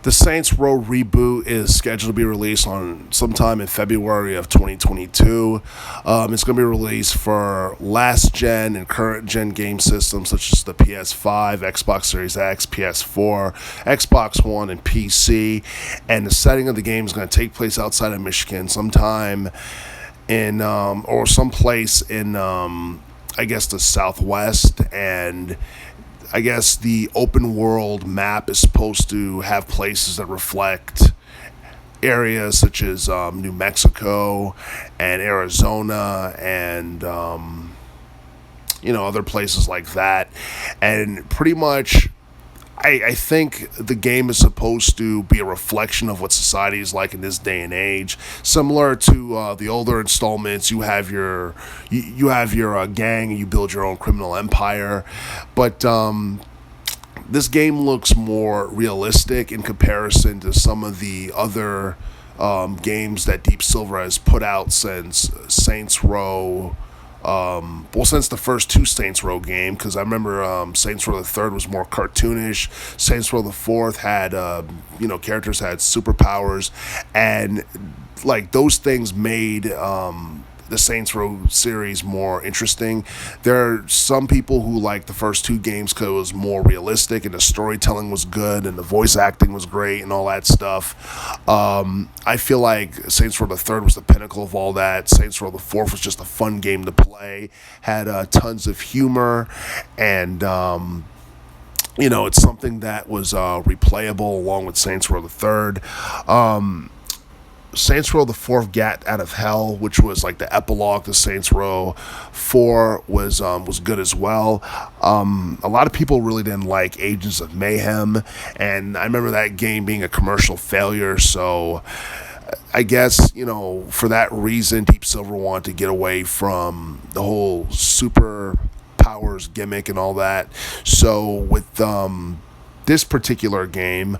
The Saints Row reboot is scheduled to be released on sometime in February of 2022. It's going to be released for last gen and current gen game systems such as the PS5, Xbox Series X, PS4, Xbox One, and PC. And the setting of the game is going to take place outside of Michigan, sometime in or someplace in I guess the Southwest. And I guess the open world map is supposed to have places that reflect areas such as New Mexico and Arizona and other places like that. And pretty much I think the game is supposed to be a reflection of what society is like in this day and age. Similar to the older installments, you have your gang and you build your own criminal empire, but this game looks more realistic in comparison to some of the other games that Deep Silver has put out since Saints Row. Since the first two Saints Row game, because I remember Saints Row the Third was more cartoonish. Saints Row the Fourth had, characters had superpowers, and like those things made the Saints Row series more interesting. There are some people who like the first two games because it was more realistic and the storytelling was good and the voice acting was great and all that stuff. I feel like Saints Row the Third was the pinnacle of all that. Saints Row the Fourth was just a fun game to play, had tons of humor, and it's something that was replayable along with Saints Row the Third. Saints Row the Fourth Gat Out of Hell, which was like the epilogue to Saints Row 4, was good as well. A lot of people really didn't like Agents of Mayhem, and I remember that game being a commercial failure, so I guess, for that reason, Deep Silver wanted to get away from the whole super powers gimmick and all that. So with this particular game,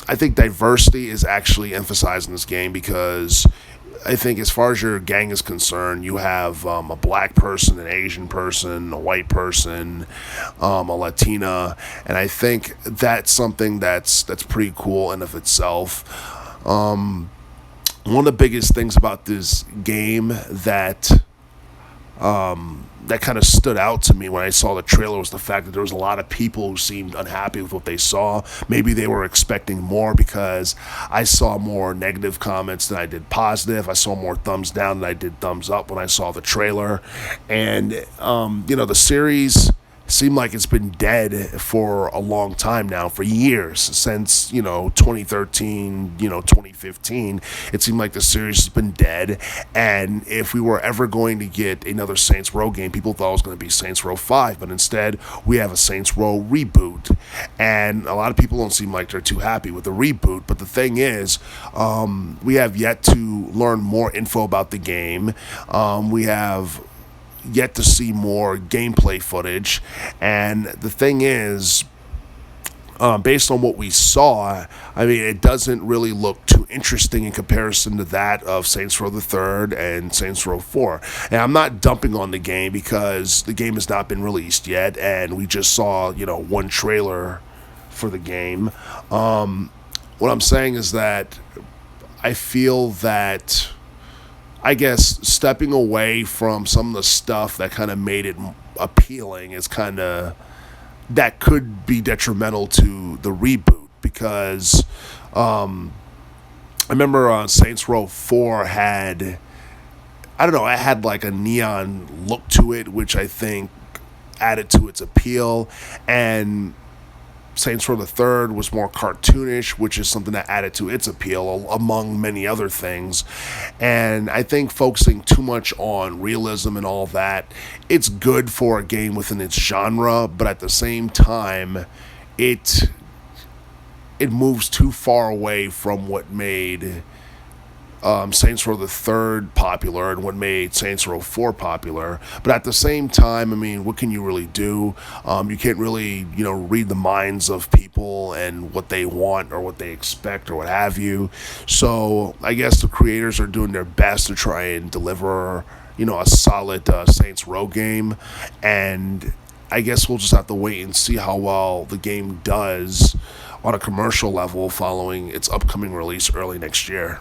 I think diversity is actually emphasized in this game because I think as far as your gang is concerned, you have a black person, an Asian person, a white person, a Latina, and I think that's something that's pretty cool in of itself. One of the biggest things about this game that kind of stood out to me when I saw the trailer was the fact that there was a lot of people who seemed unhappy with what they saw. Maybe they were expecting more because I saw more negative comments than I did positive. I saw more thumbs down than I did thumbs up when I saw the trailer. And, the series seemed like it's been dead for a long time now, for years, since 2013, 2015. It seemed like the series has been dead, and if we were ever going to get another Saints Row game, people thought it was going to be Saints Row 5, but instead we have a Saints Row reboot, and a lot of people don't seem like they're too happy with the reboot. But the thing is, we have yet to learn more info about the game. We have yet to see more gameplay footage, and the thing is, based on what we saw, I mean, it doesn't really look too interesting in comparison to that of Saints Row the Third and Saints Row 4. And I'm not dumping on the game because the game has not been released yet, and we just saw one trailer for the game. What I'm saying is that I feel that, I guess, stepping away from some of the stuff that kind of made it appealing is kind of, that could be detrimental to the reboot, because I remember Saints Row 4 had, I don't know, it had like a neon look to it, which I think added to its appeal, and Saints Row the Third was more cartoonish, which is something that added to its appeal, among many other things. And I think focusing too much on realism and all that, it's good for a game within its genre, but at the same time, it moves too far away from what made Saints Row the Third popular and what made Saints Row 4 popular. But at the same time, I mean, what can you really do? You can't really, read the minds of people and what they want or what they expect or what have you. So I guess the creators are doing their best to try and deliver, a solid Saints Row game. And I guess we'll just have to wait and see how well the game does on a commercial level following its upcoming release early next year.